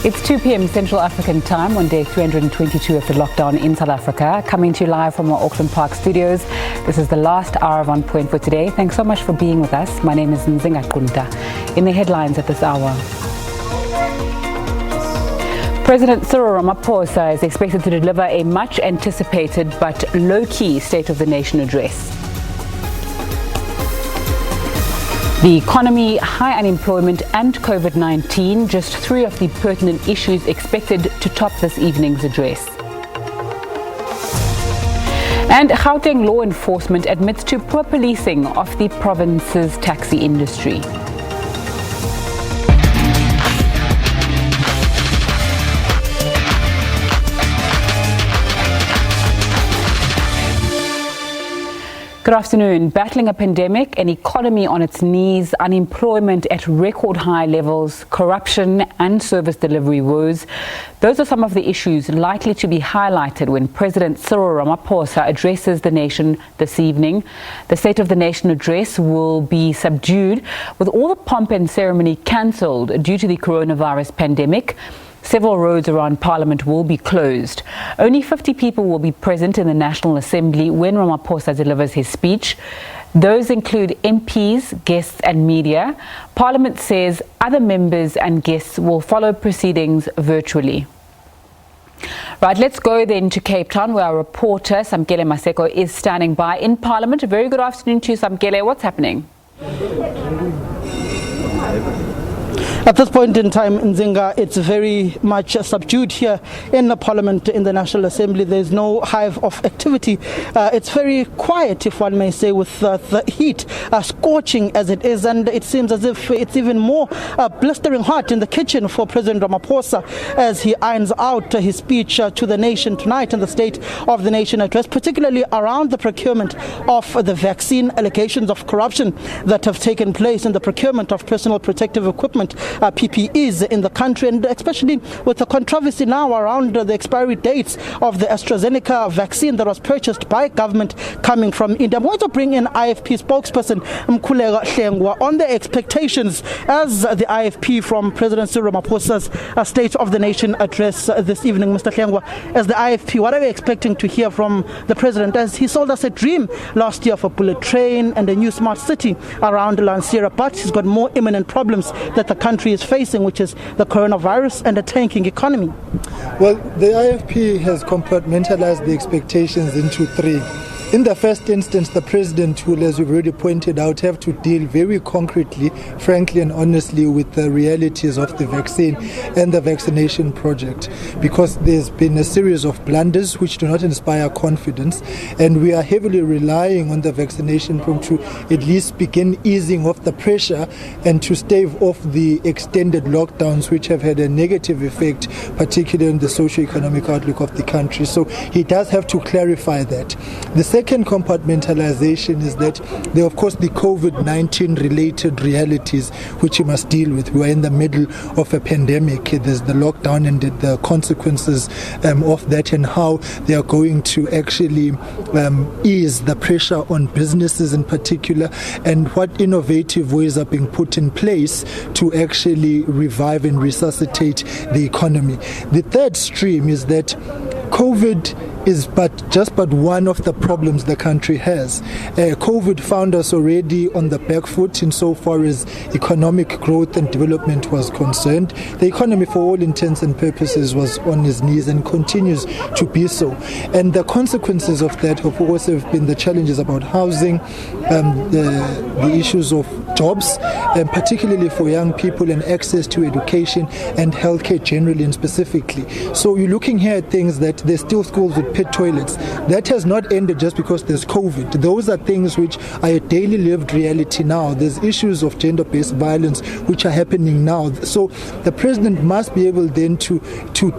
It's 2 p.m. Central African time on day 322 of the lockdown in South Africa. Coming to you live from our Auckland Park studios. This is the last hour of On Point for today. Thanks so much for being with us. My name is Mkhuleko. In the headlines at this hour. President Cyril Ramaphosa is expected to deliver a much anticipated but low-key State of the Nation address. The economy, high unemployment and COVID-19, just three of the pertinent issues expected to top this evening's address. And Gauteng law enforcement admits to poor policing of the province's taxi industry. Good afternoon. Battling a pandemic, an economy on its knees, unemployment at record high levels, corruption and service delivery woes. Those are some of the issues likely to be highlighted when President Cyril Ramaphosa addresses the nation this evening. The State of the Nation address will be subdued, with all the pomp and ceremony cancelled due to the coronavirus pandemic. Several roads around Parliament will be closed. Only 50 people will be present in the National Assembly when Ramaphosa delivers his speech. Those include MPs, guests and media. Parliament says other members and guests will follow proceedings virtually. Right, let's go then to Cape Town, where our reporter Samkele Maseko is standing by in Parliament. A very good afternoon to you, Samkele. What's happening? At this point in time, Nzinga, it's very much subdued here in the Parliament, in the National Assembly. There's no hive of activity. It's very quiet, if one may say, with the heat scorching as it is. And it seems as if it's even more blistering hot in the kitchen for President Ramaphosa as he irons out his speech to the nation tonight in the State of the Nation address, particularly around the procurement of the vaccine, allegations of corruption that have taken place in the procurement of personal protective equipment, PPEs in the country, and especially with the controversy now around the expiry dates of the AstraZeneca vaccine that was purchased by government coming from India. I'm going to bring in IFP spokesperson Mkhuleko Hlengwa on the expectations as the IFP from President Cyril Ramaphosa's State of the Nation address this evening. Mr. Hlengwa, as the IFP, what are we expecting to hear from the President as he sold us a dream last year of a bullet train and a new smart city around Lansira, but he's got more imminent problems that the country is facing, which is the coronavirus and a tanking economy? Well, the IFP has compartmentalized the expectations into three. In the first instance, the President will, as we've already pointed out, have to deal very concretely, frankly and honestly, with the realities of the vaccine and the vaccination project, because there's been a series of blunders which do not inspire confidence, and we are heavily relying on the vaccination program to at least begin easing off the pressure and to stave off the extended lockdowns which have had a negative effect, particularly on the socio-economic outlook of the country. So he does have to clarify that. The second compartmentalization is that there are, of course, the COVID-19 related realities which you must deal with. We are in the middle of a pandemic. There's the lockdown and the consequences of that, and how they are going to actually ease the pressure on businesses in particular, and what innovative ways are being put in place to actually revive and resuscitate the economy. The third stream is that COVID is just but one of the problems the country has. COVID found us already on the back foot insofar as economic growth and development was concerned. The economy, for all intents and purposes, was on its knees and continues to be so. And the consequences of that, of course, have been the challenges about housing, the issues of jobs, and particularly for young people, and access to education and healthcare generally and specifically. So you're looking here at things that there's still schools with pit toilets. That has not ended just because there's COVID. Those are things which are a daily lived reality now. There's issues of gender-based violence which are happening now. So the President must be able then to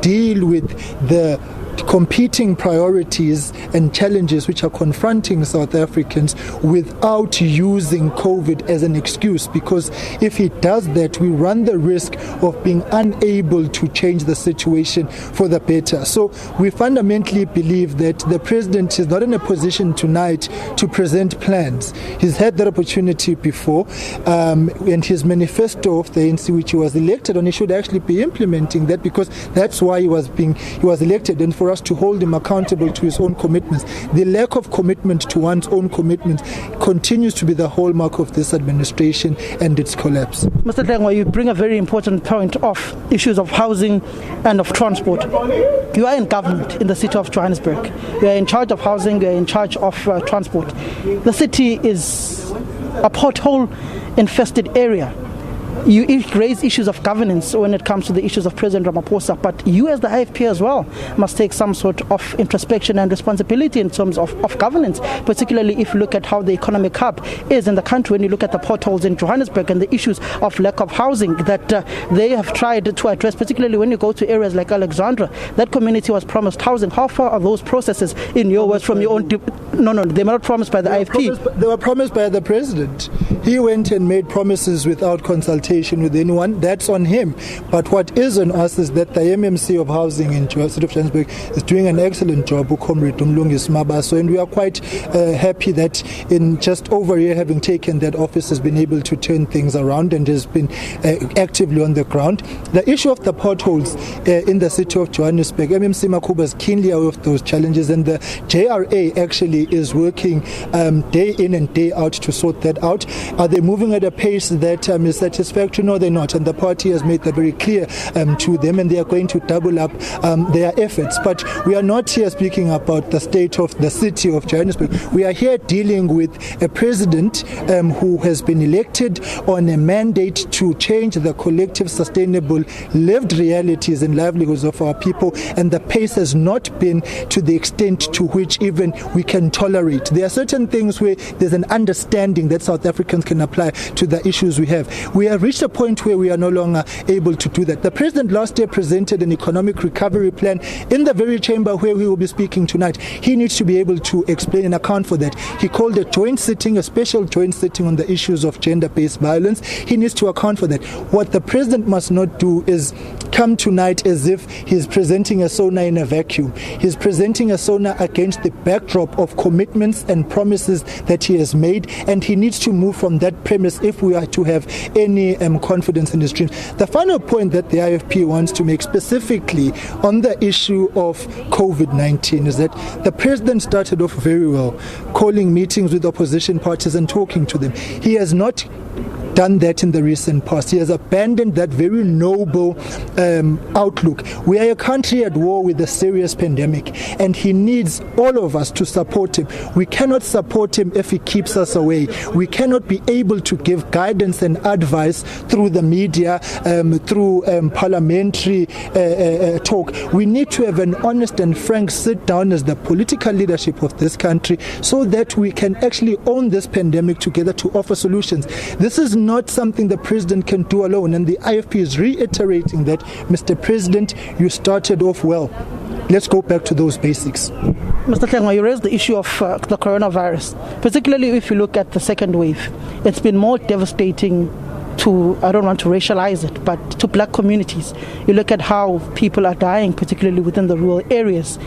deal with the competing priorities and challenges which are confronting South Africans without using COVID as an excuse, because if he does that, we run the risk of being unable to change the situation for the better. So we fundamentally believe that the president is not in a position tonight to present plans. He's had that opportunity before, and his manifesto of the ANC, which he was elected on, he should actually be implementing that, because that's why he was elected, and for us to hold him accountable to his own commitments. The lack of commitment to one's own commitments continues to be the hallmark of this administration and its collapse. Mr. Hlengwa, you bring a very important point of issues of housing and of transport. You are in government in the city of Johannesburg. You are in charge of housing, you are in charge of transport. The city is a pothole-infested area. You raise issues of governance when it comes to the issues of President Ramaphosa, but you as the IFP as well must take some sort of introspection and responsibility in terms of governance, particularly if you look at how the economic hub is in the country, when you look at the potholes in Johannesburg and the issues of lack of housing that they have tried to address, particularly when you go to areas like Alexandra. That community was promised housing. How far are those processes in your words from your own... No, they were not promised by the IFP. They were promised by the president. He went and made promises without consultation with anyone. That's on him. But what is on us is that the MMC of housing in the city of Johannesburg is doing an excellent job with Comrade Umlungisi Mabaso, and we are quite happy that in just over a year having taken that office has been able to turn things around and has been actively on the ground. The issue of the potholes in the city of Johannesburg, MMC Makuba is keenly aware of those challenges, and the JRA actually is working day in and day out to sort that out. Are they moving at a pace that is satisfactory? No, they're not, and the party has made that very clear to them, and they are going to double up their efforts. But we are not here speaking about the state of the city of Johannesburg. We are here dealing with a president who has been elected on a mandate to change the collective, sustainable, lived realities and livelihoods of our people, and the pace has not been to the extent to which even we can tolerate. There are certain things where there's an understanding that South Africans can apply to the issues we have. We have reached a point where we are no longer able to do that. The president last year presented an economic recovery plan in the very chamber where we will be speaking tonight. He needs to be able to explain and account for that. He called a joint sitting, a special joint sitting on the issues of gender-based violence. He needs to account for that. What the president must not do is come tonight as if he's presenting a SONA in a vacuum. He's presenting a SONA against the backdrop of commitments and promises that he has made, and he needs to move from that premise if we are to have any confidence in his dreams. The final point that the IFP wants to make specifically on the issue of COVID-19 is that the president started off very well, calling meetings with opposition parties and talking to them. He has not done that in the recent past. He has abandoned that very noble outlook. We are a country at war with a serious pandemic, and he needs all of us to support him. We cannot support him if he keeps us away. We cannot be able to give guidance and advice through the media, through parliamentary talk. We need to have an honest and frank sit down as the political leadership of this country so that we can actually own this pandemic together to offer solutions. This is not something the president can do alone, and the IFP is reiterating that, Mr. President, you started off well. Let's go back to those basics. Mr. Hlengwa, you raised the issue of the coronavirus, particularly if you look at the second wave. It's been more devastating to, I don't want to racialize it, but to black communities. You look at how people are dying, particularly within the rural areas.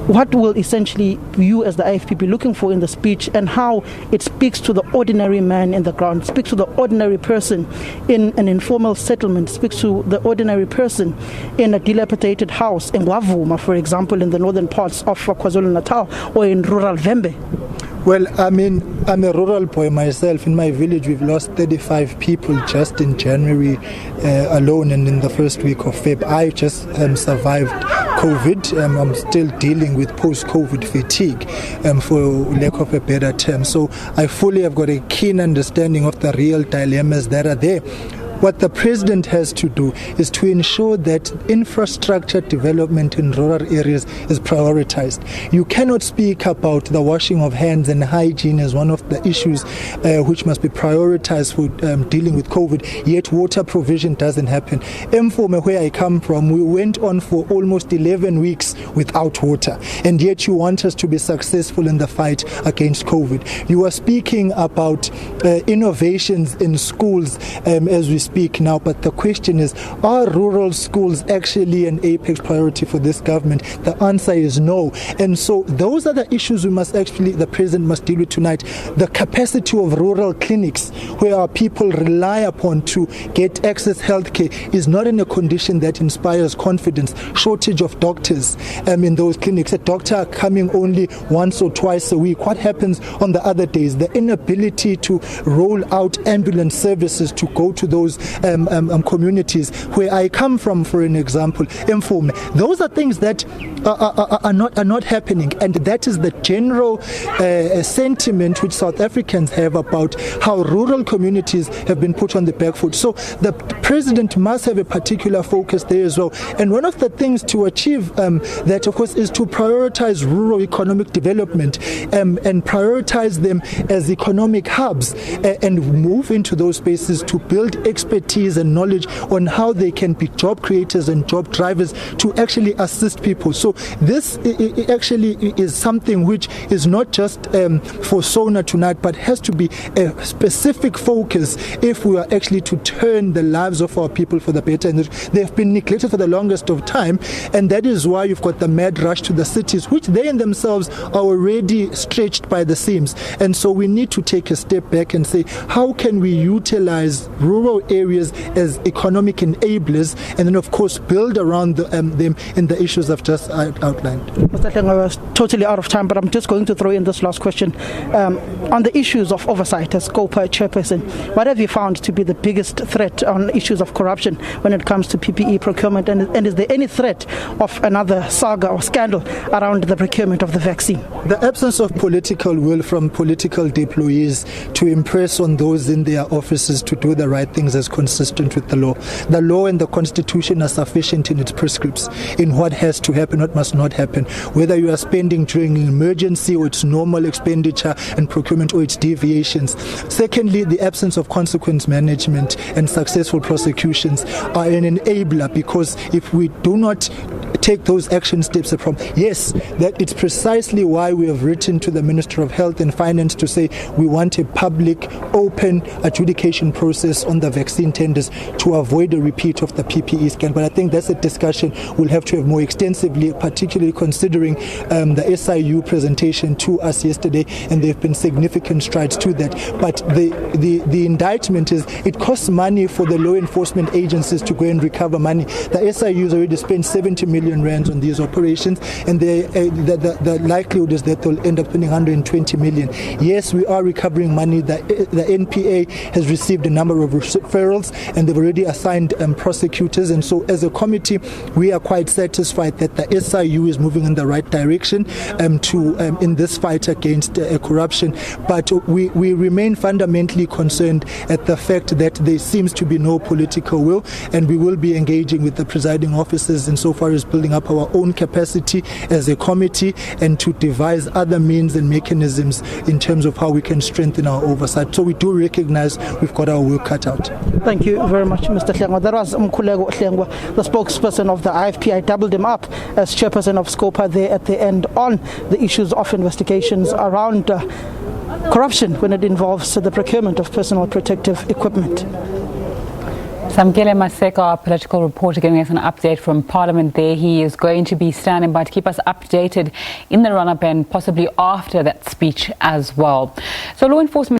What will essentially you as the IFP be looking for in the speech, and how it speaks to the ordinary man in the ground, speaks to the ordinary person in an informal settlement, speaks to the ordinary person in a dilapidated house in Wavuma, for example, in the northern parts of KwaZulu-Natal, or in rural Vembe? Well, I mean, I'm a rural boy myself. In my village, we've lost 35 people just in January alone, and in the first week of Feb. I just survived COVID. I'm still dealing with post-COVID fatigue, for lack of a better term. So I fully have got a keen understanding of the real dilemmas that are there. what the president has to do is to ensure that infrastructure development in rural areas is prioritized. You cannot speak about the washing of hands and hygiene as one of the issues which must be prioritized for dealing with COVID, yet water provision doesn't happen. Mfome, where I come from, we went on for almost 11 weeks without water, and yet you want us to be successful in the fight against COVID. You are speaking about innovations in schools as we speak now, but the question is, are rural schools actually an apex priority for this government? The answer is no. And so those are the issues the president must deal with tonight. The capacity of rural clinics where our people rely upon to get access healthcare is not in a condition that inspires confidence. Shortage of doctors in those clinics, a doctor coming only once or twice a week. What happens on the other days? The inability to roll out ambulance services to go to those communities where I come from, for an example, Mfome. Those are things that are not happening, and that is the general sentiment which South Africans have about how rural communities have been put on the back foot. So the president must have a particular focus there as well. And one of the things to achieve that, of course, is to prioritize rural economic development and prioritize them as economic hubs and move into those spaces to build expertise and knowledge on how they can be job creators and job drivers to actually assist people. So this actually is something which is not just for SONA tonight, but has to be a specific focus if we are actually to turn the lives of our people for the better. And they have been neglected for the longest of time, and that is why you've got the mad rush to the cities, which they in themselves are already stretched by the seams. And so we need to take a step back and say, how can we utilize rural areas as economic enablers, and then of course build around them in the issues I've just outlined. Mr. Hlengwa, I was totally out of time, but I'm just going to throw in this last question. On the issues of oversight as SCOPA chairperson, what have you found to be the biggest threat on issues of corruption when it comes to PPE procurement, and is there any threat of another saga or scandal around the procurement of the vaccine? The absence of political will from political deployees to impress on those in their offices to do the right things as consistent with the law. The law and the constitution are sufficient in its prescripts in what has to happen, what must not happen, whether you are spending during an emergency or it's normal expenditure and procurement or its deviations. Secondly, the absence of consequence management and successful prosecutions are an enabler, because if we do not take those action steps from, yes, that it's precisely why we have written to the Minister of Health and Finance to say we want a public, open adjudication process on the vaccine tenders to avoid a repeat of the PPE scandal. But I think that's a discussion we'll have to have more extensively, particularly considering the SIU presentation to us yesterday, and there have been significant strides to that. But the indictment is it costs money for the law enforcement agencies to go and recover money. The SIU has already spent 70 million rands on these operations, and the likelihood is that they'll end up spending 120 million. Yes, we are recovering money. The NPA has received a number of referrals, and they've already assigned prosecutors. And so as a committee, we are quite satisfied that the SIU is moving in the right direction in this fight against corruption. But we remain fundamentally concerned at the fact that there seems to be no political will, and we will be engaging with the presiding officers insofar as building up our own capacity as a committee and to devise other means and mechanisms in terms of how we can strengthen our oversight. So we do recognize we've got our work cut out. Thank you very much, Mr. Hlengwa. That was Mkhuleko Hlengwa, the spokesperson of the IFP. I doubled him up as chairperson of SCOPA there at the end on the issues of investigations around corruption when it involves the procurement of personal protective equipment. Samkele Maseko, our political reporter, giving us an update from Parliament there. He is going to be standing by to keep us updated in the run-up and possibly after that speech as well. So law enforcement